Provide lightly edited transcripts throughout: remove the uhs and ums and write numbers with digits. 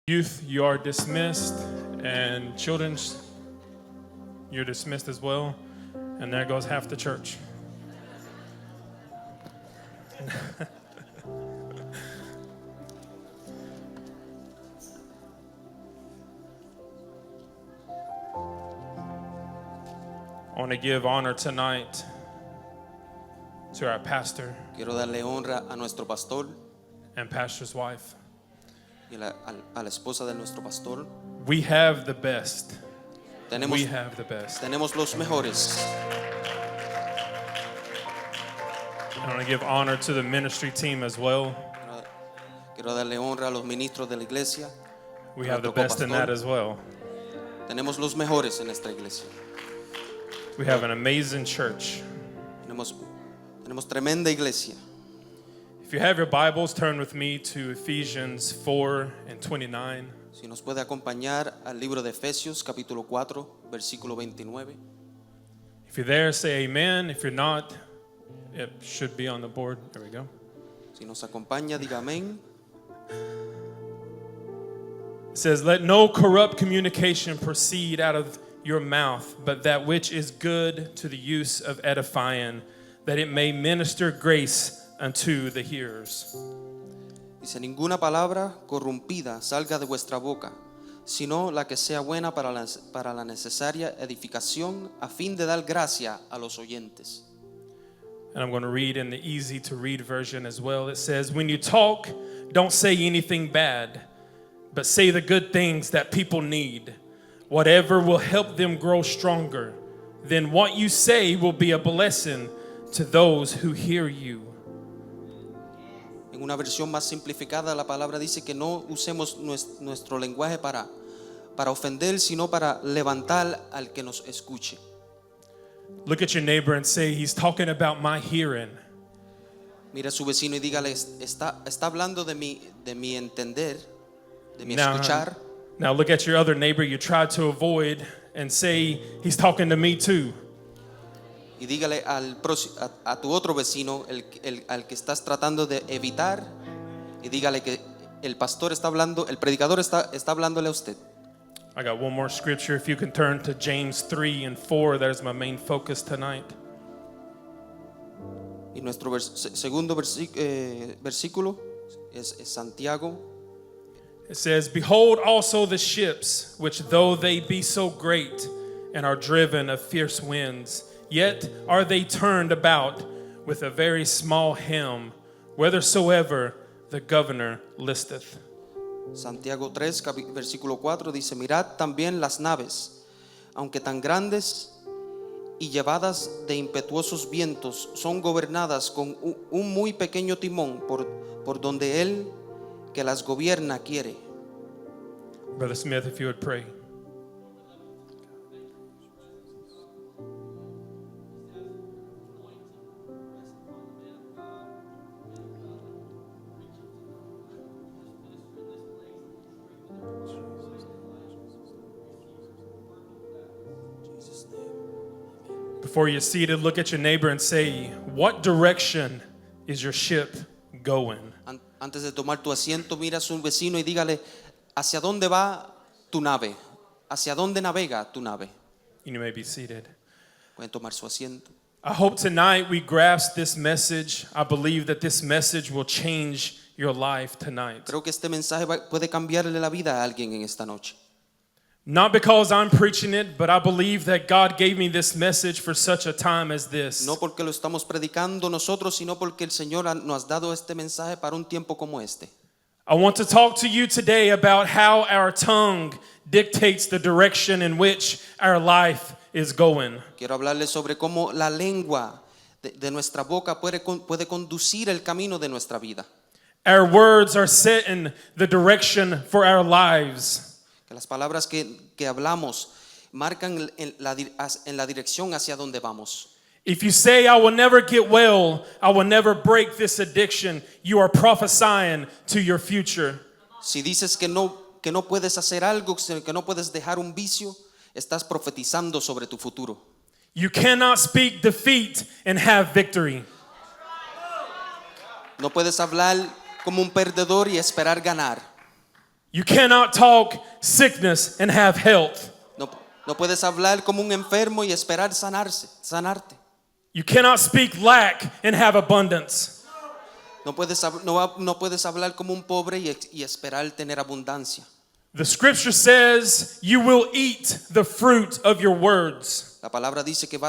Youth, you are dismissed, and children's, you're dismissed as well. And there goes half the church. I want to give honor tonight to our pastor Quiero darle honra a nuestro pastor and pastor's wife. y a la esposa de nuestro pastor. We have the best. Tenemos, We have the best. tenemos los mejores. I want to give honor to the ministry team as well. Quiero darle honra a los ministros de la iglesia. We have the Nuestro best in copastor. that as well. Tenemos los mejores en esta iglesia. We have an amazing church. Tenemos tremenda iglesia. If you have your Bibles, turn with me to Ephesians 4 and 29. Si nos puede acompañar al libro de Efesios capítulo 4 versículo 29. If you're there, say amen. If you're not, it should be on the board. There we go. Si nos acompaña, diga amén. It says, let no corrupt communication proceed out of your mouth, but that which is good to the use of edifying, that it may minister grace unto the hearers. Dice, ninguna palabra corrompida salga de vuestra boca, sino la que sea buena para la necesaria edificación, a fin de dar gracia a los oyentes. And I'm going to read in the easy to read version as well. It says, when you talk, don't say anything bad, but say the good things that people need, whatever will help them grow stronger. Then what you say will be a blessing to those who hear you. En una versión más simplificada, la palabra dice que no usemos nuestro lenguaje para ofender, sino para levantar al que nos escuche. Look at your neighbor and say, he's talking about my hearing. Mira a su vecino y dígale, está hablando de mi entender, de mi Now, escuchar. now look at your other neighbor you tried to avoid and say, he's talking to me too. Y dígale a tu otro vecino, al que estás tratando de evitar, y dígale que el pastor está hablando, el predicador está hablándole a usted. I got one more scripture. If you can turn to James 3 and 4, that is my main focus tonight. Y nuestro segundo versículo es Santiago. It says, behold also the ships, which though they be so great and are driven of fierce winds, yet are they turned about with a very small helm, whithersoever the governor listeth. Santiago 3, versículo 4 dice, mirad también las naves, aunque tan grandes y llevadas de impetuosos vientos, son gobernadas con un muy pequeño timón por donde él que las gobierna quiere. Brother Smith, if you would pray. Before you're seated, look at your neighbor and say, what direction is your ship going? Antes de tomar tu asiento, mira a su vecino y dígale, ¿hacia dónde va tu nave? ¿Hacia dónde navega tu nave? You may be seated. Pueden tomar su asiento. I hope tonight we grasp this message. I believe that this message will change your life tonight. Creo que este mensaje puede cambiarle la vida a alguien en esta noche. Not because I'm preaching it, but I believe that God gave me this message for such a time as this. No porque lo estamos predicando nosotros, sino porque el Señor nos ha dado este mensaje para un tiempo como este. I want to talk to you today about how our tongue dictates the direction in which our life is going. Quiero hablarles sobre cómo la lengua de nuestra boca puede conducir el camino de nuestra vida. Our words are setting the direction for our lives. Que las palabras que hablamos marcan en la dirección hacia donde vamos. If you say, I will never get well, I will never break this addiction, you are prophesying to your future. Si dices que no puedes hacer algo, que no puedes dejar un vicio, estás profetizando sobre tu futuro. You cannot speak defeat and have victory. No puedes hablar como un perdedor y esperar ganar. You cannot talk sickness and have health. No puedes hablar como un enfermo y esperar sanarte. You cannot speak lack and have abundance. No puedes hablar como un pobre y esperar tener abundancia. The scripture says you will eat the fruit of your words. La palabra dice que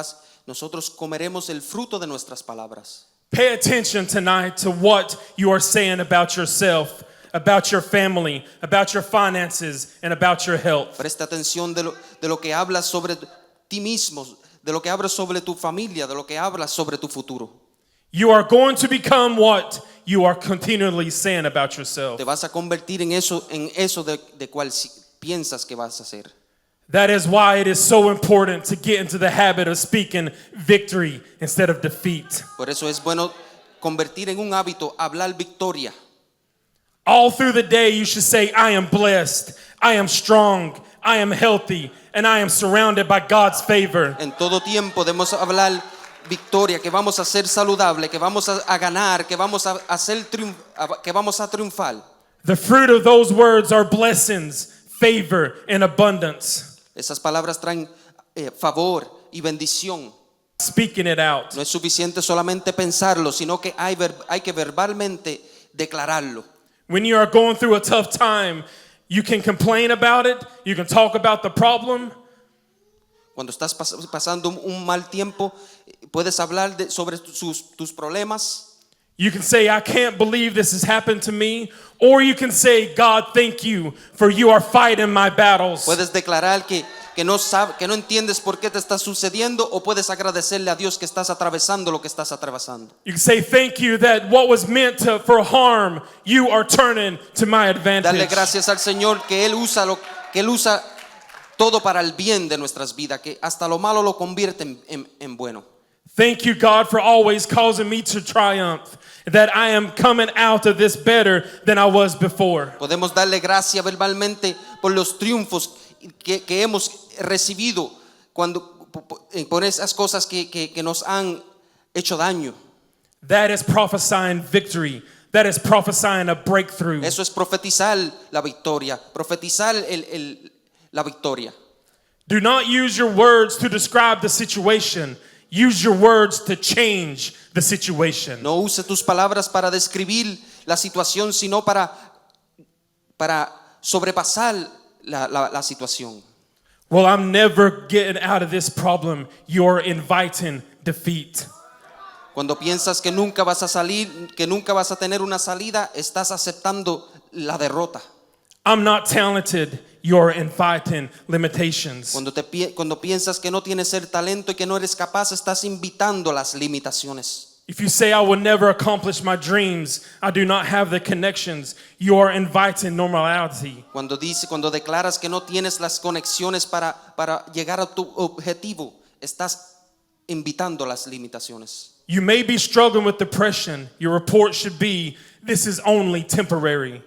nosotros comeremos el fruto de nuestras palabras. Pay attention tonight to what you are saying about yourself, about your family, about your finances, and about your health. Presta atención de lo que hablas sobre ti mismo, de lo que hablas sobre tu familia, de lo que hablas sobre tu futuro. You are going to become what you are continually saying about yourself. Te vas a convertir en eso de cual piensas que vas a ser. That is why it is so important to get into the habit of speaking victory instead of defeat. Por eso es bueno convertir en un hábito hablar victoria. All through the day you should say, I am blessed, I am strong, I am healthy, and I am surrounded by God's favor. En todo tiempo debemos hablar victoria, que vamos a ser saludable, que vamos a ganar, que vamos a triunfar. The fruit of those words are blessings, favor, and abundance. Esas palabras traen favor y bendición. Speaking it out. No es suficiente solamente pensarlo, sino que hay que verbalmente declararlo. When you are going through a tough time, you can complain about it, you can talk about the problem. Cuando estás pasando un mal tiempo, puedes hablar sobre tus problemas. You can say, I can't believe this has happened to me. Or you can say, God, thank you, for you are fighting my battles. Puedes declarar que no entiendes por qué te está sucediendo, o puedes agradecerle a Dios que estás atravesando lo que estás atravesando. You can say, thank you that what was meant for harm, you are turning to my advantage. Darle gracias al Señor que Él usa todo para el bien de nuestras vidas, que hasta lo malo lo convierte en bueno. Thank you, God, for always causing me to triumph, that I am coming out of this better than I was before. Podemos darle gracias verbalmente por los triunfos que hemos recibido por esas cosas que nos han hecho daño. That is prophesying victory. That is prophesying a breakthrough. Eso es profetizar la victoria, la victoria. Do not use your words to describe the situation. Use your words to change the situation. No use tus palabras para describir la situación, sino para sobrepasar la situación. Well, I'm never getting out of this problem. You're inviting defeat. Cuando piensas que nunca vas a salir, que nunca vas a tener una salida, estás aceptando la derrota. I'm not talented. You're inviting limitations. Cuando piensas que no tienes el talento y que no eres capaz, estás invitando las limitaciones. If you say I will never accomplish my dreams, I do not have the connections, you are inviting normality. Cuando declaras que no tienes las conexiones para llegar a tu objetivo, estás invitando las limitaciones. You may be struggling with depression. Your report should be, this is only temporary.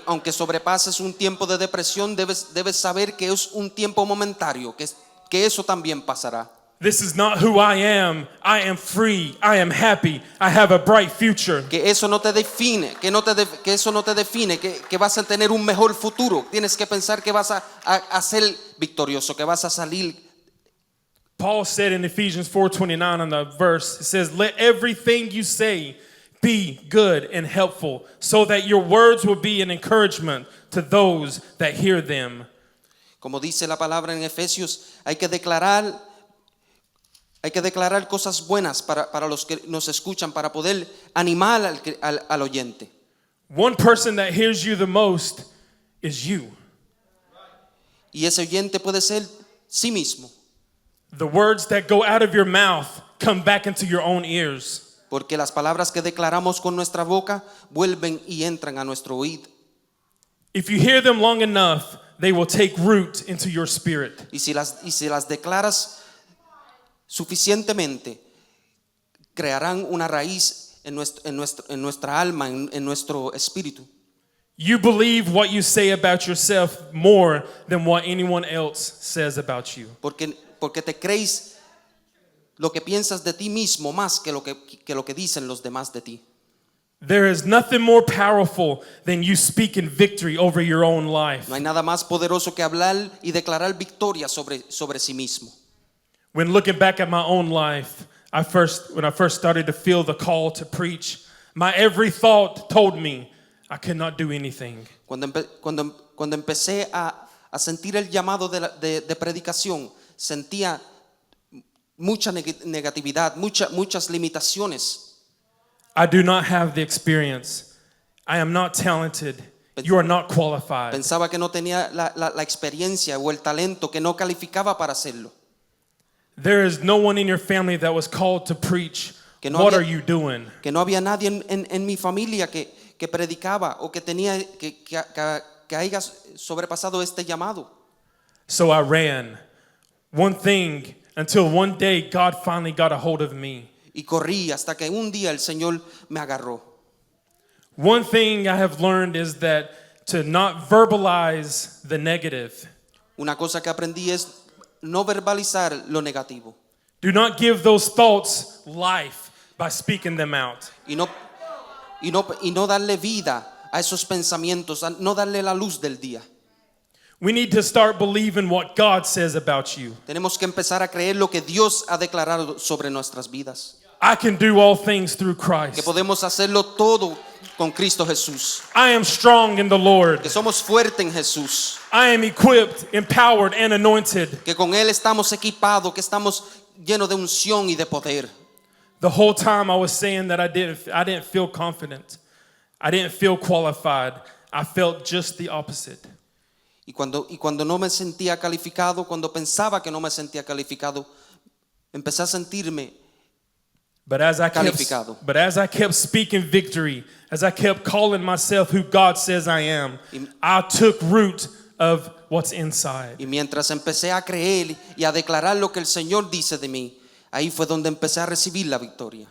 Aunque sobrepases un tiempo de depresión, debes saber que es un tiempo momentario, que eso también pasará. This is not who I am. I am free. I am happy. I have a bright future. Que eso no te define, que vas a tener un mejor futuro. Tienes que pensar que vas a ser victorioso, que vas a salir. Paul said in Ephesians 4:29 on the verse, it says, let everything you say be good and helpful, so that your words will be an encouragement to those that hear them. Como dice la palabra en Efesios, hay que declarar cosas buenas para los que nos escuchan, para poder animar al oyente. One person that hears you the most is you. Y ese oyente puede ser sí mismo. The words that go out of your mouth come back into your own ears. Porque las palabras que declaramos con nuestra boca vuelven y entran a nuestro oído. If you hear them long enough, they will take root into your spirit. Y si las declaras suficientemente, crearán una raíz en nuestra alma, en nuestro espíritu. You believe what you say about yourself more than what anyone else says about you. Porque te crees lo que piensas de ti mismo más que lo que dicen los demás de ti. There is nothing more powerful than you speaking victory over your own life. No hay nada más poderoso que hablar y declarar victoria sobre sí mismo. When looking back at my own life, when I first started to feel the call to preach, my every thought told me I could not do anything. Cuando empecé a sentir el llamado de predicación, sentía mucha negatividad, muchas limitaciones. I do not have the experience. I am not talented. You are not qualified. Pensaba que no tenía la experiencia o el talento, que no calificaba para hacerlo. There is no one in your family that was called to preach. Que no What había- are you doing? Que no había nadie en mi familia que predicaba o que haya sobrepasado este llamado. So I ran. One thing until one day God finally got a hold of me. Y corrí hasta que un día el Señor me agarró. One thing I have learned is that to not verbalize the negative. Una cosa que aprendí es no verbalizar lo negativo Do not give those thoughts life by speaking them out. y no darle vida a esos pensamientos, no darle la luz del día. We need to start believing what God says about you. Tenemos que empezar a creer lo que Dios ha declarado sobre nuestras vidas, I can do all things through que Christ. podemos hacerlo todo con Cristo Jesús, I am strong in the Lord. que somos fuertes en Jesús, I am equipped, empowered, and anointed. que con Él estamos equipados, que estamos llenos de unción y de poder. The whole time I was saying that I didn't feel confident. I didn't feel qualified. I felt just the opposite. Y cuando no me sentía calificado, cuando pensaba que no me sentía calificado, empecé a sentirme But as I Calificado. kept speaking victory, as I kept calling myself who God says I am, I took root of what's inside. y mientras empecé a creer y a declarar lo que el Señor dice de mí, ahí fue donde empecé a recibir la victoria.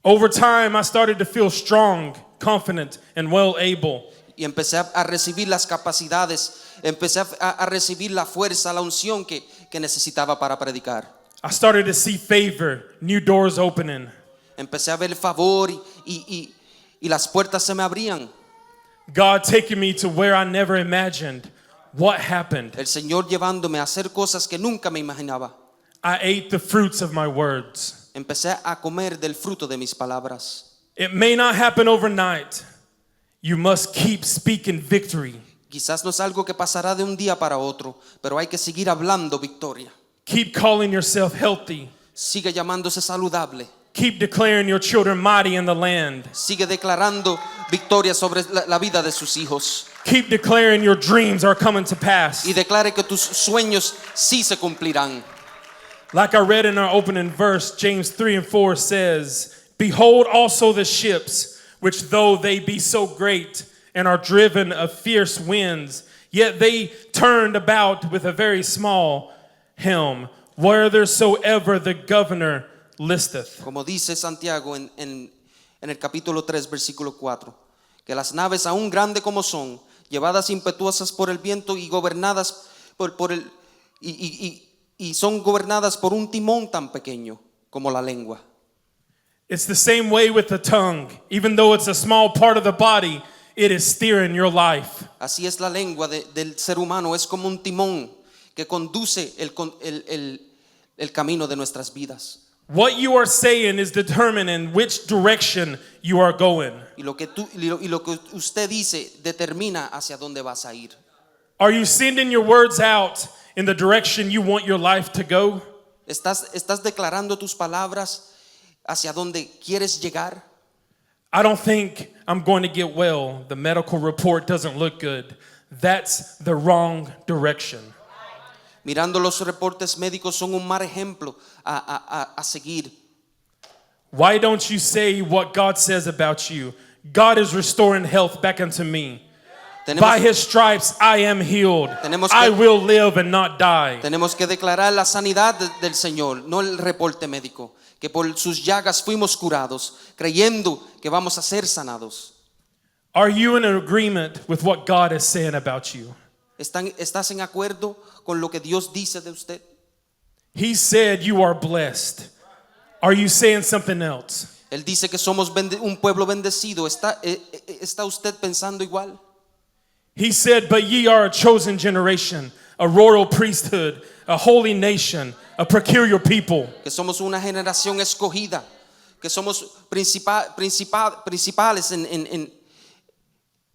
Over time, I started to feel strong, confident, and well able. Y empecé a recibir las capacidades, empecé a recibir la fuerza, la unción que necesitaba para predicar. I started to see favor, new doors opening. Empecé a ver el favor y las puertas se me abrían. God taking me to where I never imagined. What happened? El Señor llevándome a hacer cosas que nunca me imaginaba. I ate the fruits of my words. Empecé a comer del fruto de mis palabras. It may not happen overnight. You must keep speaking victory. Quizás no es algo que pasará de un día para otro, pero hay que seguir hablando victoria. Keep calling yourself healthy. Sigue llamándose saludable. Keep declaring your children mighty in the land. Sigue declarando victoria sobre la vida de sus hijos. Keep declaring your dreams are coming to pass. Y declare que tus sueños sí se cumplirán. Like I read in our opening verse, James 3:4 says, "Behold also the ships, which though they be so great and are driven of fierce winds, yet they turned about with a very small helm, whithersoever the governor listeth." Como dice Santiago en el capítulo 3, versículo 4, que las naves aún grandes como son, llevadas impetuosas por el viento y gobernadas y son gobernadas por un timón tan pequeño como la lengua. It's the same way with the tongue. Even though it's a small part of the body, it is steering your life. Así es la lengua del ser humano, es como un timón que conduce el camino de nuestras vidas. What you are saying is determining which direction you are going. Y lo que usted dice determina hacia dónde vas a ir. Are you sending your words out in the direction you want your life to go? ¿Estás declarando tus palabras hacia dónde quieres llegar? I don't think I'm going to get well. The medical report doesn't look good. That's the wrong direction. Mirando los reportes médicos son un mal ejemplo a seguir. Why don't you say what God says about you? God is restoring health back unto me. By his stripes I am healed. I will live and not die. Tenemos que declarar la sanidad del Señor, no el reporte médico, que por sus llagas fuimos curados, creyendo que vamos a ser sanados. Are you in agreement with what God is saying about you? ¿Estás en acuerdo con lo que Dios dice de usted? He said you are blessed. Are you saying something else? Él dice que somos un pueblo bendecido. ¿Está usted pensando igual? He said, but ye are a chosen generation, a royal priesthood, a holy nation, a peculiar people. Que somos una generación escogida, que somos principales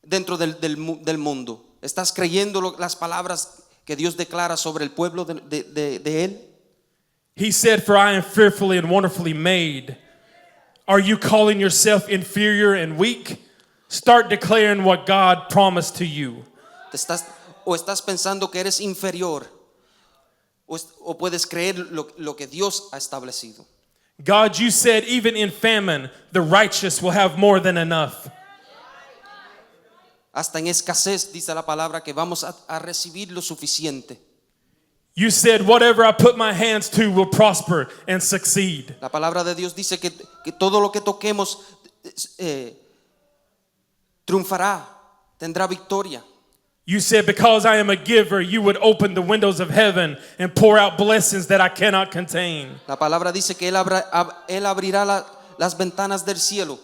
dentro del mundo. ¿Estás creyendo las palabras que Dios declara sobre el pueblo de Él? He said, for I am fearfully and wonderfully made. Are you calling yourself inferior and weak? Start declaring what God promised to you. ¿Estás pensando que eres inferior? ¿O puedes creer lo que Dios ha establecido? God, you said even in famine, the righteous will have more than enough. Hasta en escasez dice la palabra que vamos a recibir lo suficiente. You said whatever I put my hands to will prosper and succeed. La palabra de Dios dice que todo lo que toquemos triunfará, tendrá victoria. You said because I am a giver, you would open the windows of heaven and pour out blessings that I cannot contain. La palabra dice que Él abrirá las ventanas del cielo.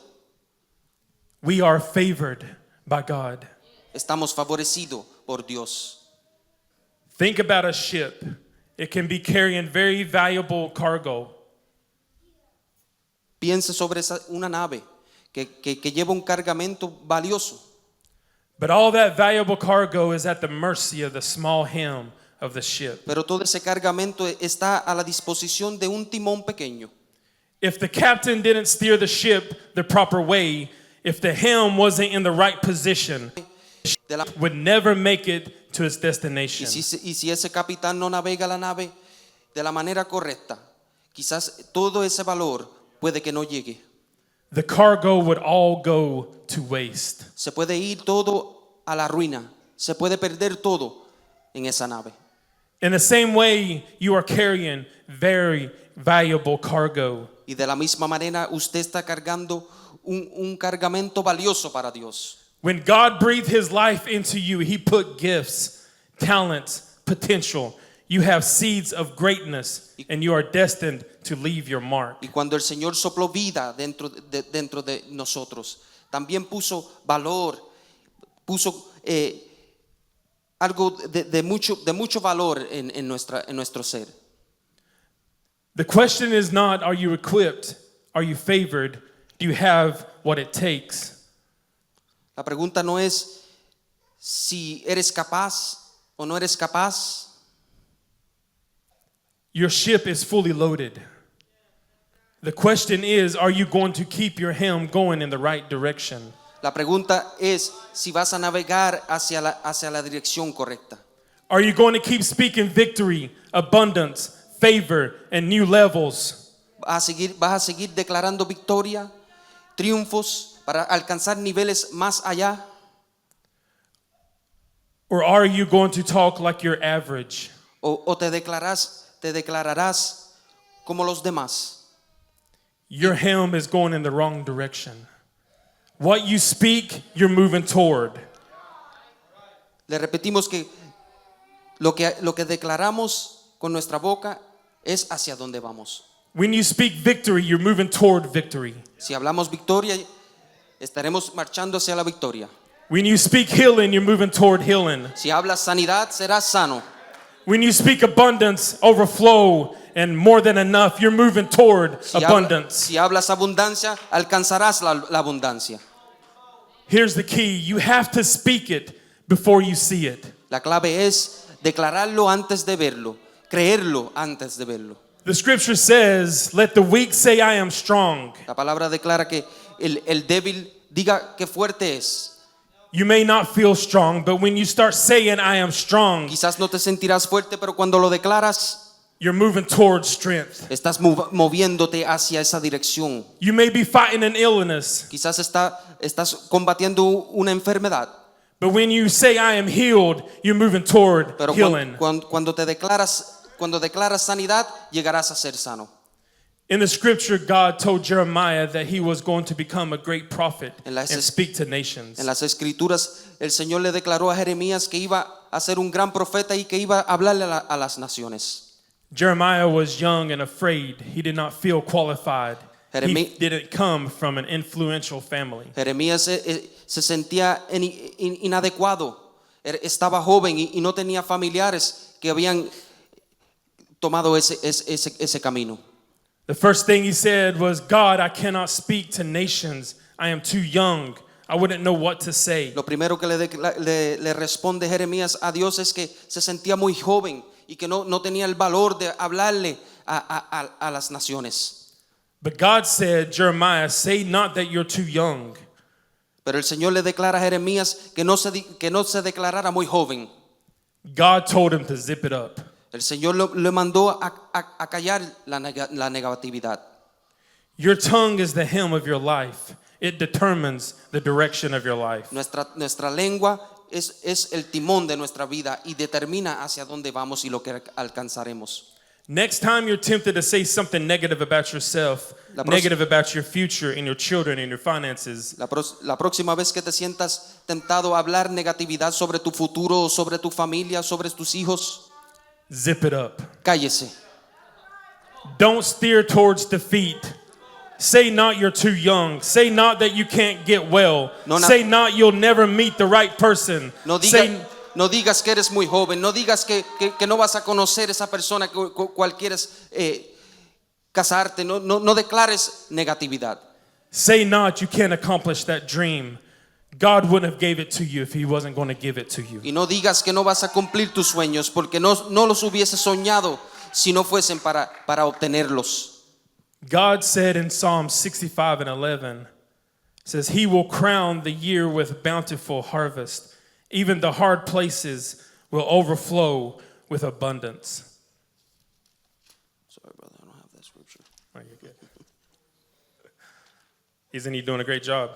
We are favored by God. Estamos favorecidos por Dios. Think about a ship. It can be carrying very valuable cargo. Piense sobre una nave que lleva un cargamento valioso. But all that valuable cargo is at the mercy of the small helm of the ship. Pero todo ese cargamento está a la disposición de un timón pequeño. If the captain didn't steer the ship the proper way, if the helm wasn't in the right position, it would never make it to its destination. Y si ese capitán no navega la nave de la manera correcta, quizás todo ese valor puede que no llegue. The cargo would all go to waste. Se puede ir todo a la ruina. Se puede perder todo en esa nave. In the same way, you are carrying very valuable cargo. Y de la misma manera, usted está cargando un cargamento valioso para Dios. When God breathed his life into you, he put gifts, talents, potential. You have seeds of greatness, and you are destined to leave your mark. Y cuando el Señor sopló vida dentro de nosotros, también puso valor, puso algo de mucho valor en nuestro ser. The question is not, are you equipped? Are you favored? Do you have what it takes? La pregunta no es si eres capaz o no eres capaz. Your ship is fully loaded. The question is, are you going to keep your helm going in the right direction? La pregunta es si vas a navegar hacia la dirección correcta. Are you going to keep speaking victory, abundance, favor, and new levels? ¿Vas a seguir declarando victoria, triunfos para alcanzar niveles más allá? Or are you going to talk like you're average? ¿O te declararás como los demás? Your helm is going in the wrong direction. What you speak, you're moving toward. Le repetimos que lo que declaramos con nuestra boca es hacia donde vamos. When you speak victory, you're moving toward victory. Si hablamos victoria, estaremos marchando hacia la victoria. When you speak healing, you're moving toward healing. Si hablas sanidad, serás sano. When you speak abundance, overflow, and more than enough, you're moving toward abundance. Si hablas abundancia, alcanzarás la abundancia. Here's the key. You have to speak it before you see it. La clave es declararlo antes de verlo, creerlo antes de verlo. The scripture says, let the weak say I am strong. La palabra declara que el débil diga que fuerte es. You may not feel strong, but when you start saying I am strong, Quizás no te sentirás fuerte, pero cuando lo declaras, you're moving towards strength. estás moviéndote hacia esa dirección. You may be fighting an illness, Quizás estás combatiendo una enfermedad, but when you say I am healed, you're moving toward pero healing. cuando declaras sanidad, llegarás a ser sano. In the scripture, God told Jeremiah that he was going to become a great prophet En and speak to nations. En las escrituras, el Señor le declaró a Jeremías que iba a ser un gran profeta y que iba a hablarle a las naciones. Jeremiah was young and afraid. He did not feel qualified. Jeremí- didn't come from an influential family. Jeremías se sentía inadecuado. Estaba joven y no tenía familiares que habían tomado ese camino. The first thing he said was, God, I cannot speak to nations. I am too young. I wouldn't know what to say. Lo primero que le responde Jeremías a Dios es que se sentía muy joven y que no tenía el valor de hablarle a las naciones. But God said, Jeremiah, say not that you're too young. Pero el Señor le declara a Jeremías que no se declarara muy joven. God told him to zip it up. El Señor le mandó a callar la negatividad. Your tongue is the helm of your life. It determines the direction of your life. Nuestra lengua es el timón de nuestra vida y determina hacia dónde vamos y lo que alcanzaremos. Next time you're tempted to say something negative about yourself, negative about your future and your children and your finances, La próxima vez que te sientas tentado a hablar negatividad sobre tu futuro, sobre tu familia, sobre tus hijos, zip it up. cállese. Don't steer towards defeat. Say not you're too young. Say not that you can't get well. Say not you'll never meet the right person. No digas que eres muy joven. No digas que no vas a conocer esa persona cual quieres casarte. No declares negatividad. Say not you can't accomplish that dream. God wouldn't have gave it to you if he wasn't going to give it to you. Y no digas que no vas a cumplir tus sueños porque no los hubieses soñado si no fuesen para obtenerlos. God said in Psalm 65:11, says, He will crown the year with bountiful harvest. Even the hard places will overflow with abundance. Sorry, brother, I don't have that scripture. Oh, you're good. Isn't he doing a great job?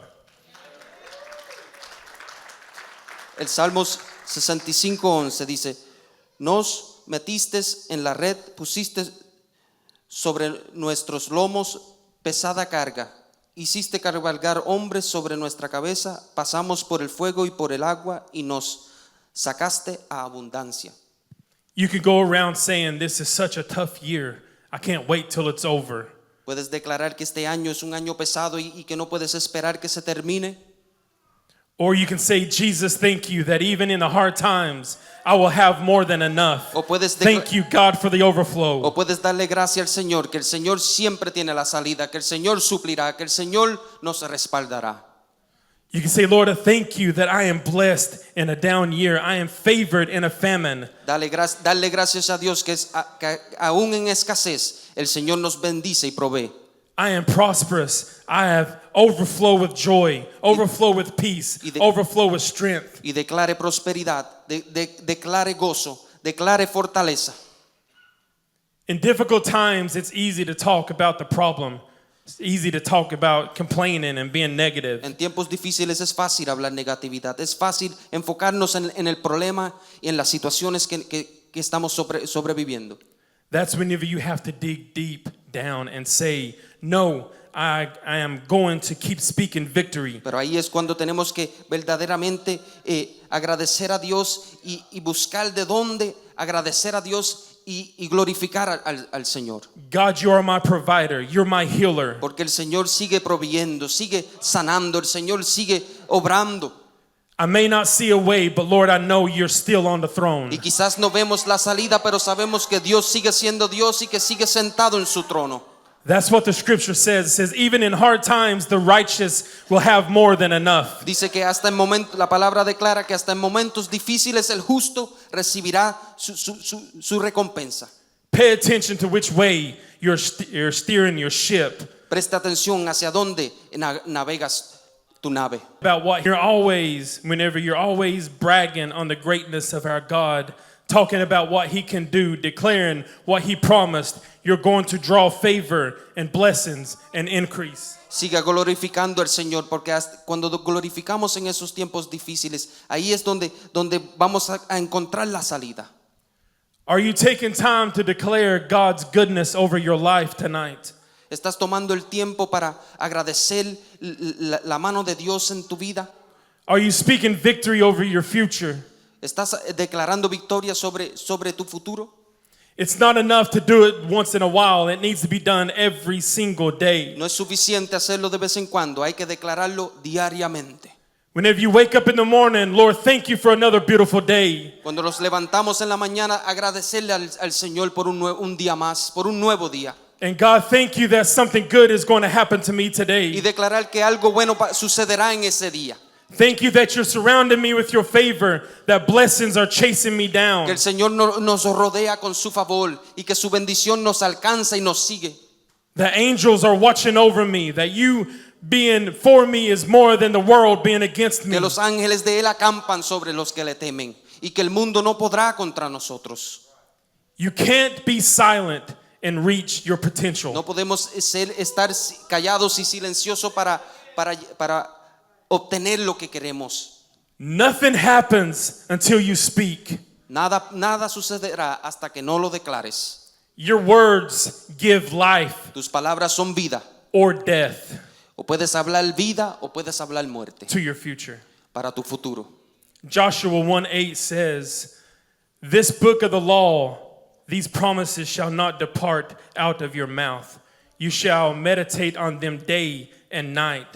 El Salmos 65:11 dice: Nos metiste en la red, pusiste sobre nuestros lomos pesada carga, hiciste cabalgar hombres sobre nuestra cabeza, pasamos por el fuego y por el agua y nos sacaste a abundancia. You could go around saying this is such a tough year. I can't wait till it's over. Puedes declarar que este año es un año pesado y que no puedes esperar que se termine. Or you can say, Jesus, thank you that even in the hard times, I will have more than enough. O puedes Thank you, God, for the overflow. O puedes darle gracias al Señor, que el Señor siempre tiene la salida, que el Señor suplirá, que el Señor nos respaldará. You can say, Lord, I thank you that I am blessed in a down year. I am favored in a famine. Darle gracias a Dios que aún en escasez el Señor nos bendice y provee. I am prosperous. I have overflow with joy, overflow with peace, overflow with strength. Y declare prosperidad, declare gozo, declare fortaleza. In difficult times, it's easy to talk about the problem. It's easy to talk about complaining and being negative. En tiempos difíciles es fácil hablar negatividad, es fácil enfocarnos en el problema y en las situaciones que estamos sobreviviendo. That's whenever you have to dig deep down and say, no, I am going to keep speaking victory. Pero ahí es cuando tenemos que verdaderamente agradecer a Dios y buscar de dónde agradecer a Dios y glorificar al Señor. God, you are my provider. You're my healer. Porque el Señor sigue proveyendo, sigue sanando, el Señor sigue obrando. I may not see a way, but Lord, I know you're still on the throne. Y quizás no vemos la salida, pero sabemos que Dios sigue siendo Dios y que sigue sentado en su trono. That's what the scripture says. It says, even in hard times, the righteous will have more than enough. Dice que hasta en momentos, la palabra declara que hasta en momentos difíciles el justo recibirá su recompensa. Pay attention to which way you're steering your ship. Presta atención hacia dónde navegas tu nave. About what whenever you're always bragging on the greatness of our God, talking about what he can do, declaring what he promised, you're going to draw favor and blessings and increase. Siga glorificando al Señor, porque cuando glorificamos en esos tiempos difíciles, ahí es donde vamos a encontrar la salida. Are you taking time to declare God's goodness over your life tonight? ¿Estás tomando el tiempo para agradecer la mano de Dios en tu vida? Are you speaking victory over your future? ¿Estás declarando victoria sobre tu futuro? It's not enough to do it once in a while. It needs to be done every single day. No es suficiente hacerlo de vez en cuando, hay que declararlo diariamente. Whenever you wake up in the morning, Lord, thank you for another beautiful day. Cuando nos levantamos en la mañana, agradecerle al Señor por un día más, por un nuevo día. And God, thank you that something good is going to happen to me Y today. declarar que algo bueno sucederá en ese día. Thank you that you're surrounding me with your favor, that blessings are chasing me Que down. el Señor nos rodea con su favor y que su bendición nos alcanza y nos sigue. The angels are watching over me, that you being for me is more than the world being against me. Que los ángeles de Él acampan sobre los que le temen y que el mundo no podrá contra nosotros. You can't be silent and reach your No potential. podemos estar callados y silenciosos para obtener lo que queremos. Nothing happens until you speak. Nada sucederá hasta que no lo declares. Your words give life Tus palabras son vida. or death O puedes hablar vida o puedes hablar muerte to your future. para tu futuro. Joshua 1:8 says, "This book of the law, these promises shall not depart out of your mouth. You shall meditate on them day and night.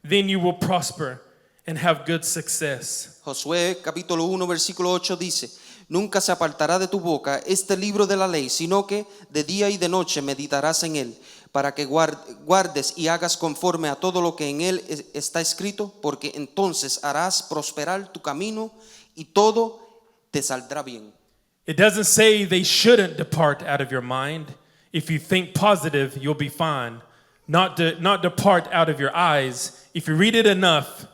Then you will prosper and have good success." Josué capítulo 1 versículo 8 dice: Nunca se apartará de tu boca este libro de la ley, sino que de día y de noche meditarás en él, para que guardes y hagas conforme a todo lo que en él está escrito, porque entonces harás prosperar tu camino y todo te saldrá bien. It doesn't say they shouldn't depart out of your mind. If you think positive, you'll be fine. Not depart out of your eyes. If you read it enough,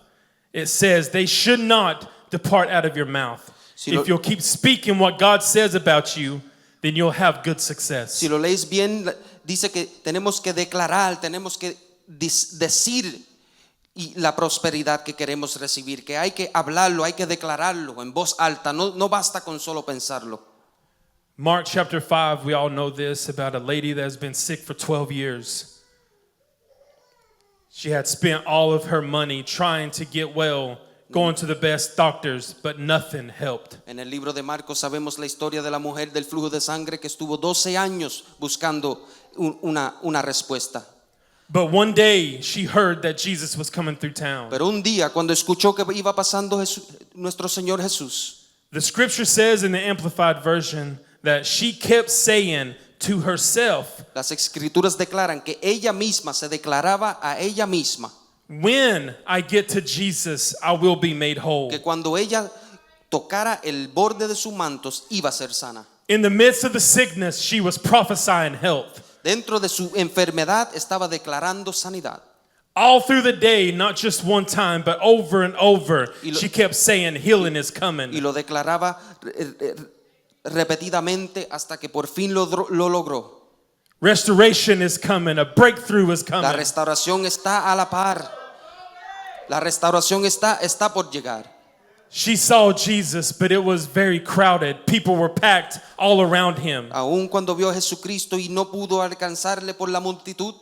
it says they should not depart out of your mouth. If you'll keep speaking what God says about you, then you'll have good success. Si lo lees bien, dice que tenemos que declarar, tenemos que decir y la prosperidad que queremos recibir, que hay que hablarlo, hay que declararlo en voz alta, no basta con solo pensarlo. Mark chapter 5, we all know this about a lady that has been sick for 12 years. She had spent all of her money trying to get well, going to the best doctors, but nothing helped. En el libro de Marcos sabemos la historia de la mujer del flujo de sangre que estuvo 12 años buscando una respuesta. But one day she heard that Jesus was coming through town. Pero un día cuando escuchó que iba pasando nuestro Señor Jesús, The scripture says in the Amplified Version that she kept saying to herself, las escrituras declaran que ella misma se declaraba a ella misma "When I get to Jesus, I will be made whole." que cuando ella tocara el borde de sus mantos iba a ser sana. In the midst of the sickness, she was prophesying health. Dentro de su enfermedad estaba declarando sanidad. All through the day, not just one time, but over and over, Y lo- she kept saying, "Healing is Y coming." lo declaraba repetidamente hasta que por fin lo logró. Restoration is coming. A breakthrough is La coming. restauración está a la par. La restauración está por llegar. She saw Jesus, but it was very crowded. People were packed all around him. Aun cuando vio a Jesucristo y no pudo alcanzarle por la multitud,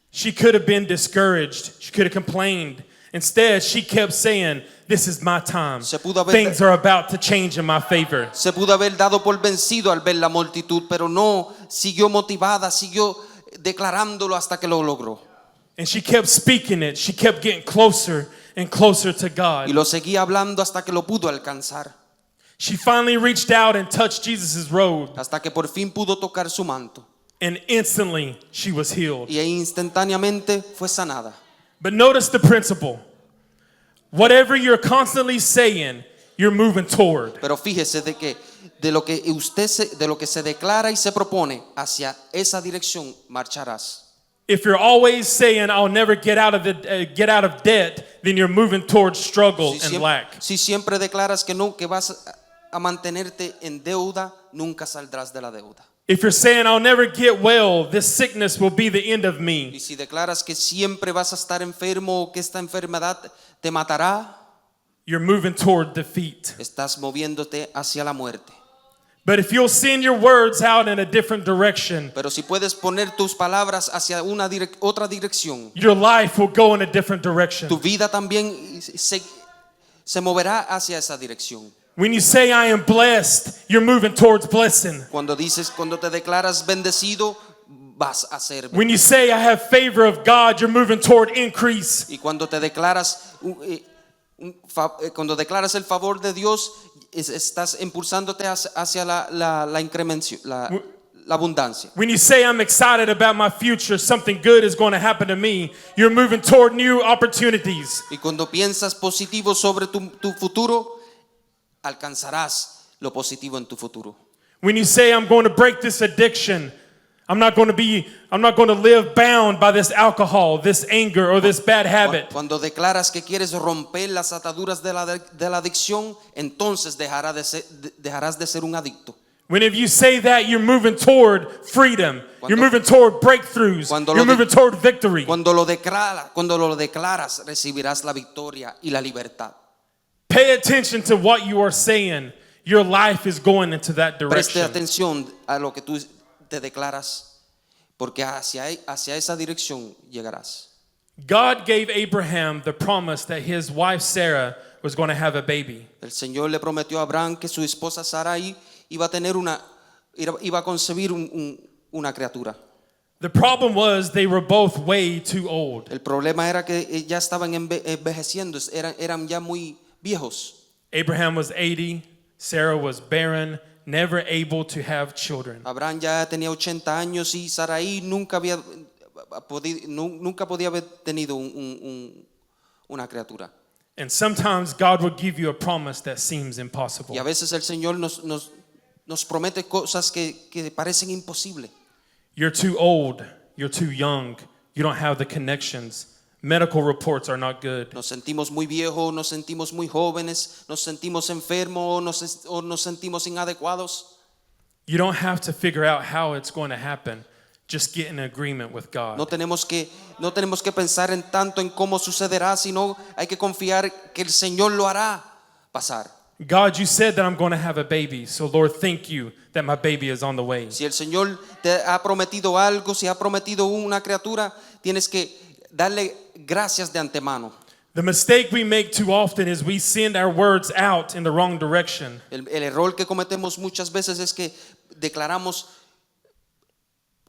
She could have been discouraged. She could have complained. Instead, she kept saying, "This is my time. Se pudo haber- Things are about to change in my favor." se pudo haber dado por vencido al ver la multitud, pero no, siguió motivada, siguió declarándolo hasta que lo logró. And she kept speaking it. She kept getting closer and closer to Y God. lo seguía hablando hasta que lo pudo alcanzar, She finally reached out and touched Jesus' robe, hasta que por fin pudo tocar su manto. and instantly she was healed. Y instantáneamente fue sanada. But notice the principle. Whatever you're constantly saying, you're moving toward. Pero fíjese de lo que se declara y se propone, hacia esa dirección marcharás. If you're always saying, "I'll never get out of debt," then you're moving towards struggle and lack. Si siempre declaras que vas a mantenerte en deuda, nunca saldrás de la deuda. If you're saying, "I'll never get well, this sickness will be the end of Y me," si declaras que siempre vas a estar enfermo o que esta enfermedad te matará, you're moving toward defeat. estás moviéndote hacia la muerte. But if you'll send your words out in a different direction, Pero si puedes poner tus palabras hacia otra dirección, your life will go in a different direction. tu vida también se moverá hacia esa dirección. When you say I am blessed, you're moving towards blessing. Cuando te declaras bendecido, vas a ser When you say I have favor of God, you're moving toward increase. Y cuando te declaras cuando declaras el favor de Dios, estás impulsándote hacia la incrementación, la abundancia. When you say I'm excited about my future, something good is going to happen to me, you're moving toward new opportunities. Y cuando piensas positivo sobre tu futuro, alcanzarás lo positivo en tu futuro. When you say I'm going to break this addiction, I'm not going to live bound by this alcohol, this anger, or this bad habit. Cuando declaras que quieres romper las ataduras de la adicción, entonces dejarás de ser un adicto. Whenever you say that, you're moving toward freedom. You're moving toward breakthroughs. You're moving toward victory. Cuando lo declaras, recibirás la victoria y la libertad. Pay attention to what you are saying. Your life is going into that Preste direction. atención a lo que tú te declaras, porque hacia esa dirección llegarás. God gave Abraham the promise that his wife Sarah was going to have a baby. El Señor le prometió a Abraham que su esposa Sarai iba a concebir una criatura. The problem was they were both way too old. El problema era que ya estaban envejeciendo, eran ya muy viejos. Abraham was 80, Sarah was barren, never able to have children. Abraham ya tenía 80 años y Sarai nunca podía haber tenido una criatura. And sometimes God will give you a promise that seems impossible. Y a veces el Señor nos promete cosas que parecen imposibles. You're too old, you're too young, you don't have the connections. Medical reports are not good. Nos sentimos muy viejos, nos sentimos muy jóvenes, nos sentimos enfermos o nos sentimos inadecuados. You don't have to figure out how it's going to happen. Just get in agreement with God. No tenemos que pensar en tanto en cómo sucederá, sino hay que confiar que el Señor lo hará pasar. God, you said that I'm going to have a baby. So Lord, thank you that my baby is on the way. Si el Señor te ha prometido algo, si ha prometido una criatura, tienes que darle gracias de antemano. The mistake we make too often is we send our words out in the wrong direction. El error que cometemos muchas veces es que declaramos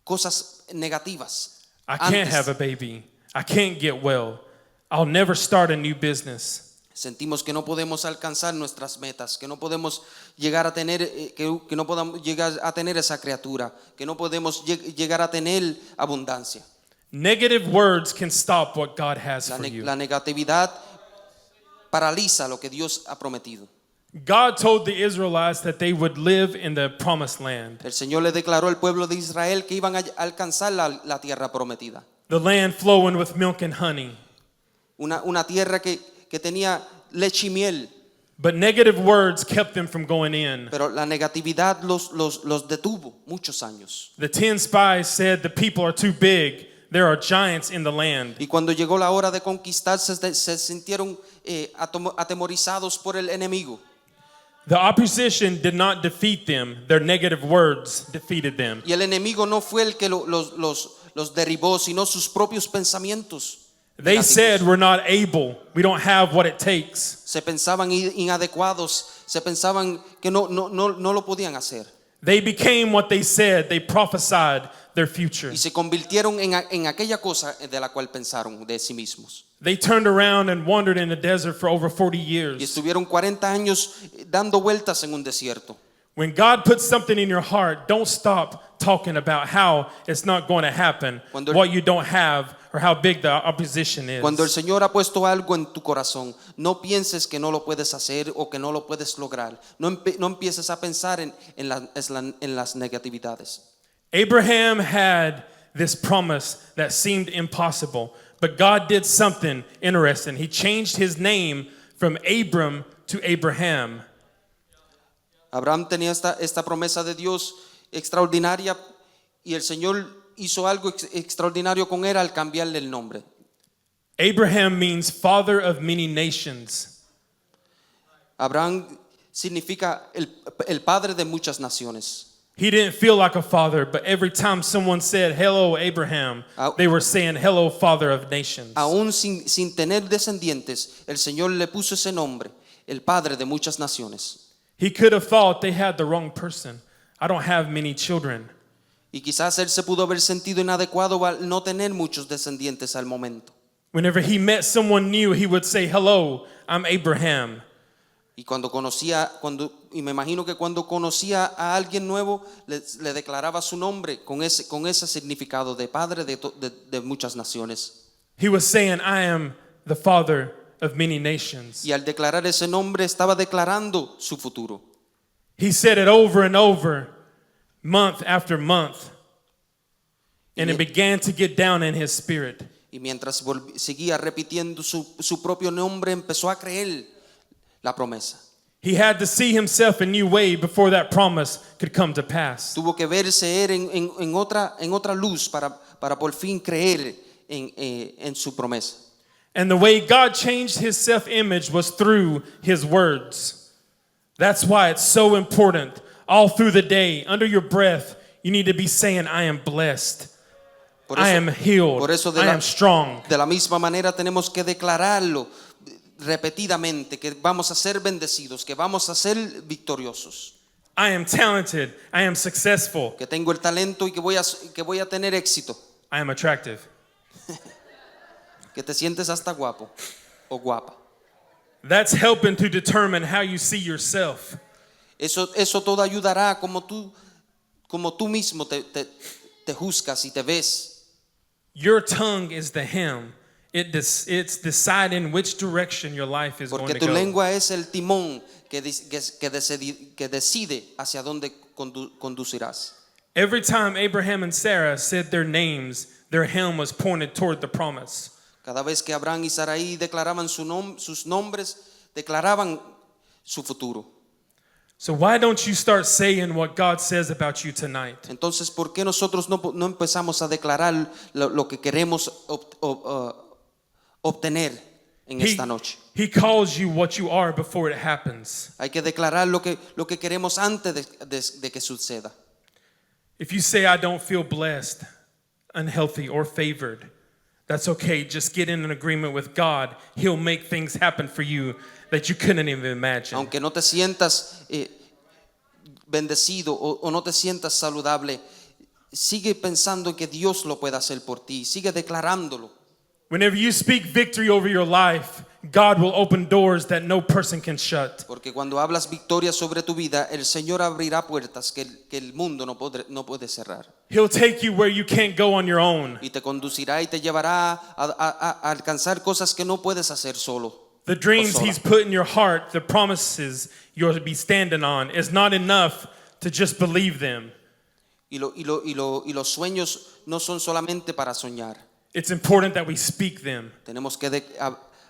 cosas negativas. I can't have a baby. I can't get well. I'll never start a new business. Sentimos que no podemos alcanzar nuestras metas, que no podemos llegar a tener, que no podamos llegar a tener esa criatura, que no podemos llegar a tener abundancia. Negative words can stop what God has for you. La negatividad paraliza lo que Dios ha prometido. God told the Israelites that they would live in the promised land, El Señor le declaró al pueblo de Israel que iban a alcanzar la tierra prometida. the land flowing with milk and honey. Una tierra que tenía leche y miel, But negative words kept them from going in. pero la negatividad los detuvo muchos años. The 10 spies said the people are too big. There are giants in the land. Y cuando llegó la hora de conquistar, se sintieron atemorizados por el enemigo. The opposition did not defeat them. Their negative words defeated them. Y el enemigo no fue el que los derribó, sino sus propios pensamientos. They negativos. said we're not able. We don't have what it takes. Se pensaban inadecuados, se pensaban que no lo podían hacer. They became what they said. They prophesied their future. Y se convirtieron en aquella cosa de la cual pensaron de sí mismos. They turned around and wandered in the desert for over 40 Y years. estuvieron 40 años dando vueltas en un desierto. When God puts something in your heart, don't stop talking about how it's not going to happen, Cuando- what you don't have, or how big the opposition is. Cuando el Señor ha puesto algo en tu corazón, no pienses que no lo puedes hacer o que no lo puedes lograr. No empieces a pensar en las negatividades. Abraham had this promise that seemed impossible, but God did something interesting. He changed his name from Abram to Abraham. Abraham tenía esta promesa de Dios extraordinaria y el Señor hizo algo extraordinario con él al cambiarle el nombre. Abraham means father of many nations. Abraham significa el padre de muchas naciones. He didn't feel like a father, but every time someone said, "Hello, Abraham," they were saying, "Hello, father of nations." Aún sin tener descendientes, el Señor le puso ese nombre, el padre de muchas naciones. He could have thought they had the wrong person. I don't have many children. Y quizás él se pudo haber sentido inadecuado al no tener muchos descendientes al momento. Whenever he met someone new, he would say, "Hello, I'm Abraham." Y y me imagino que cuando conocía a alguien nuevo, le declaraba su nombre con ese significado de padre de muchas naciones. He was saying, "I am the father of many nations." Y al declarar ese nombre, estaba declarando su futuro. He said it over and over, month after month. And it began to get down in his spirit. Y mientras seguía repitiendo su propio nombre, empezó a creer la promesa. He had to see himself a new way before that promise could come to pass. Tuvo que verse él en otra luz para por fin creer en su promesa. And the way God changed his self-image was through his words. That's why it's so important. All through the day, under your breath, you need to be saying, "I am blessed. I am healed. I am strong." De la misma manera tenemos que declararlo repetidamente, que vamos a ser bendecidos, que vamos a ser victoriosos, I am talented. I am successful. que tengo el talento y que voy a tener éxito, I am attractive. que te sientes hasta guapo o guapa. That's helping to determine how you see yourself. Eso todo ayudará como tú mismo te juzgas y te ves. Your tongue is the hem. It's deciding which direction your life is going Porque to tu go. lengua es el timón que decide hacia dónde conducirás. Every time Abraham and Sarah said their names, their helm was pointed toward the promise. Cada vez que Abraham y Sarai declaraban sus nombres, declaraban su futuro. So why don't you start saying what God says about you tonight? Entonces, ¿por qué nosotros no empezamos a declarar lo que queremos obtener en esta noche? He calls you what you are before it happens. Hay que declarar lo que queremos antes de que suceda. If you say, "I don't feel blessed, unhealthy, or favored," that's okay. Just get in an agreement with God. He'll make things happen for you that you couldn't even imagine. Aunque no te sientas bendecido o no te sientas saludable, sigue pensando que Dios lo puede hacer por ti. Sigue declarándolo. Whenever you speak victory over your life, God will open doors that no person can shut. Porque cuando hablas victoria sobre tu vida, el Señor abrirá puertas que el mundo no puede cerrar. He'll take you where you can't go on your own. Y te conducirá y te llevará a alcanzar cosas que no puedes hacer solo. The dreams He's put in your heart, the promises you'll be standing on, is not enough to just believe them. Y los sueños no son solamente para soñar. It's important that we speak them. Tenemos que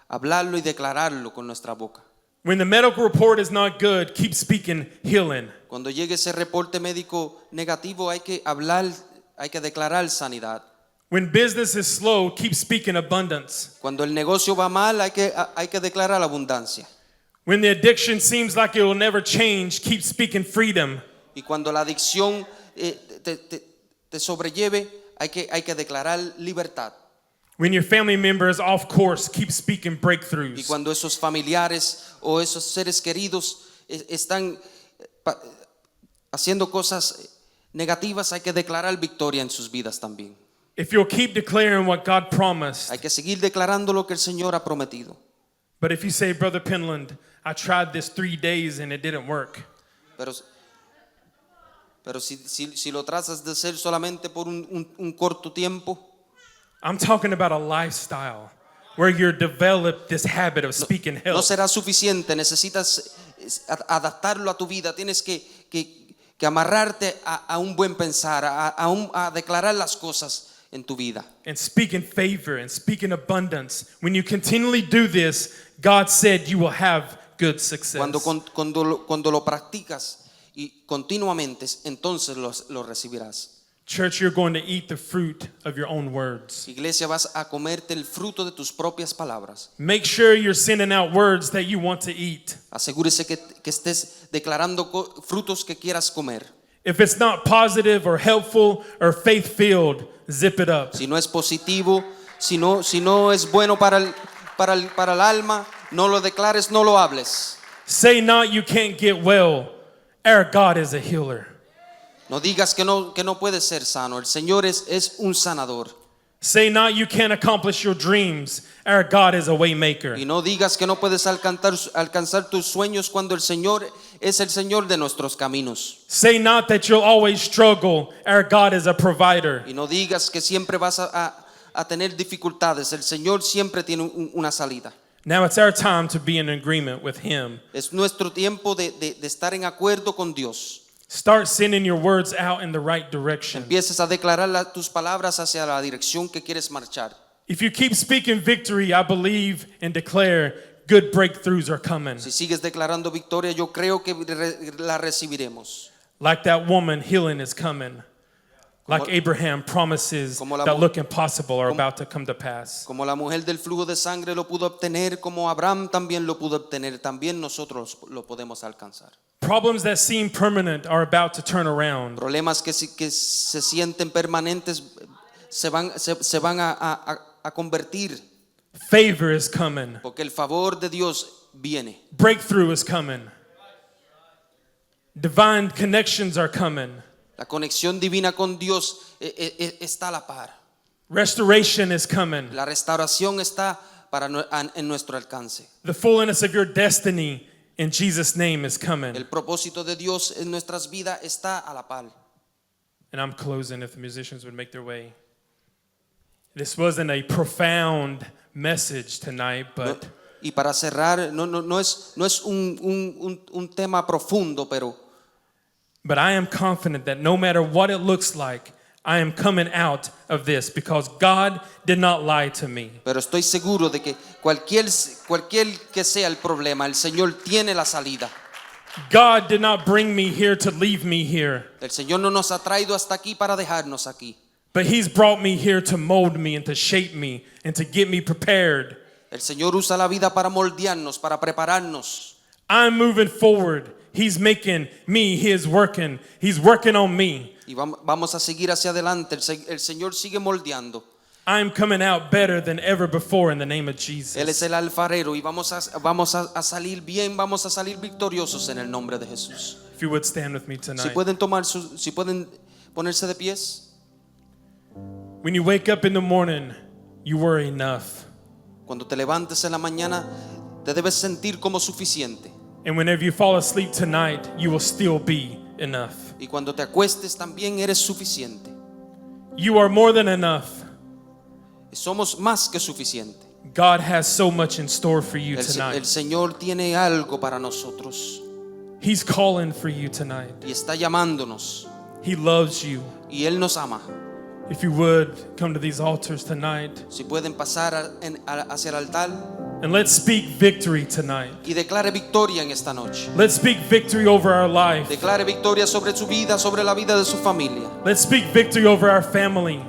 hablarlo y declararlo con nuestra boca. When the medical report is not good, keep speaking healing. Cuando llegue ese reporte médico negativo, hay que hablar, hay que declarar sanidad. When business is slow, keep speaking abundance. Cuando el negocio va mal, hay que declarar abundancia. When the addiction seems like it will never change, keep speaking freedom. Y cuando la adicción te sobrelleve, hay que declarar libertad. When your family member is off course, keep speaking Y breakthroughs. cuando esos familiares o esos seres queridos están haciendo cosas negativas, hay que declarar victoria en sus vidas también. If you'll keep declaring what God promised. Hay que seguir declarando lo que el Señor ha prometido. But if you say, "Brother Penland, I tried this 3 days and it didn't work," Pero si lo trazas de hacer solamente por un corto tiempo, I'm talking about a lifestyle where you're developed this habit of speaking no health. será suficiente. Necesitas adaptarlo a tu vida. Tienes que amarrarte a un buen pensar, a declarar las cosas en tu vida. And speaking favor and speaking abundance. When you continually do this, God said you will have good success. Cuando lo practicas y continuamente, entonces lo recibirás. Church, you're going to eat the fruit of your own words. Iglesia, vas a comerte el fruto de tus propias palabras. Make sure you're sending out words that you want to eat. Asegúrese que estés declarando frutos que quieras comer. If it's not positive or helpful or faith-filled, zip it up. Si no es positivo, si no es bueno para el alma, no lo declares, no lo hables. Say not you can't get well. Our God is a healer. No digas que no puedes ser sano. El Señor es un sanador. Say not you can't accomplish your dreams. Our God is a way maker. Y no digas que no puedes alcanzar tus sueños cuando el Señor es el Señor de nuestros caminos. Say not that you'll always struggle. Our God is a provider. Y no digas que siempre vas a tener dificultades. El Señor siempre tiene una salida. Now it's our time to be in agreement with Him. Es nuestro tiempo de estar en acuerdo con Dios. Start sending your words out in the right direction. Empieces a declarar tus palabras hacia la dirección que quieres marchar. If you keep speaking victory, I believe and declare good breakthroughs are coming. Si sigues declarando victoria, yo creo que la recibiremos. Like that woman, healing is coming. Like Abraham, promises Como la that mu- look impossible are about to come to pass. Como la mujer del flujo de sangre lo pudo obtener, como Abraham también lo pudo obtener, también nosotros lo podemos alcanzar. Problems that seem permanent are about to turn around. Problemas que se sienten permanentes se van a convertir, Favor is coming. porque el favor de Dios viene. Breakthrough is coming. Divine connections are coming. La conexión divina con Dios está a la par. Restoration is coming. La restauración está en nuestro alcance. The fullness of your destiny in Jesus' name is coming. El propósito de Dios en nuestras vidas está a la par. And I'm closing if the musicians would make their way. This wasn't a profound message tonight, but Y para cerrar, no es un tema profundo, but I am confident that no matter what it looks like, I am coming out of this because God did not lie to me. pero estoy seguro de que cualquier que sea el problema, el Señor tiene la salida. God did not bring me here to leave me here, El Señor no nos ha traído hasta aquí para dejarnos aquí. but He's brought me here to mold me and to shape me and to get me prepared. El Señor usa la vida para moldearnos, para prepararnos. I'm moving forward. He's making me, He's working on me. Y vamos a seguir hacia adelante. El Señor sigue moldeando. I'm coming out better than ever before in the name of Él Jesus. es el alfarero y vamos a salir bien, vamos a salir victoriosos en el nombre de Jesús. If you would stand with me Si tonight. pueden ponerse de pies. When you wake up in the morning, you were enough. Cuando te levantes en la mañana, te debes sentir como suficiente. And whenever you fall asleep tonight, you will still be enough. Y cuando te acuestes también eres suficiente. You are more than enough. Somos más que suficiente. God has so much in store for you El tonight. Señor tiene algo para nosotros He's calling for you tonight. y está llamándonos He loves you. y Él nos ama. If you would come to these altars tonight Si pueden pasar hacia el altar and let's speak victory tonight. y declare victoria en esta noche. Let's speak victory over our life. Declare victoria sobre su vida, sobre la vida de su familia. Let's speak victory over our family.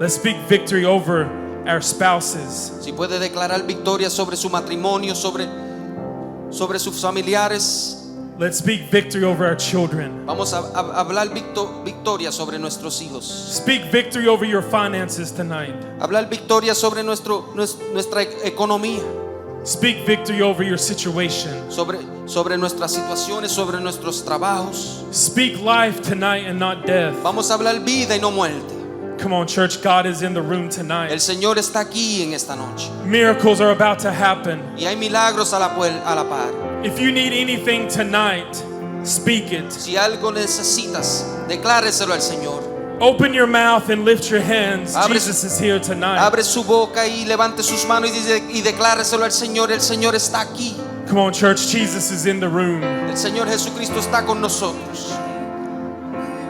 Let's speak victory over our spouses. Si puede declarar victoria sobre su matrimonio, sobre sus familiares. Let's speak victory over our children. Vamos a hablar victoria sobre nuestros hijos. Speak victory over your finances tonight. Hablar victoria sobre nuestra economía, Speak victory over your situation. sobre nuestras situaciones, sobre nuestros trabajos. Speak life tonight and not death. Vamos a hablar vida y no muerte. Come on, church, God is in the room El tonight. Señor está aquí en esta noche Miracles are about to happen. y hay milagros a la par. If you need anything tonight, speak it. Si algo necesitas, decláreselo al Señor. Open your mouth and lift your hands. Abre- Jesus is here tonight. Abre su boca y levante sus manos y decláreselo al Señor. El Señor está aquí. Come on, church, Jesus is in the room. El Señor Jesucristo está con nosotros.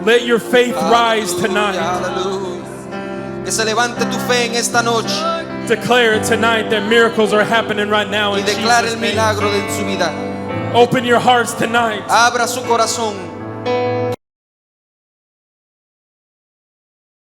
Let your faith rise Aleluya, tonight. aleluya. Que se levante tu fe en esta noche Declare it tonight that miracles are happening right now y in declare Jesus' el name. milagro de su vida. Open your hearts tonight. Abra su corazón.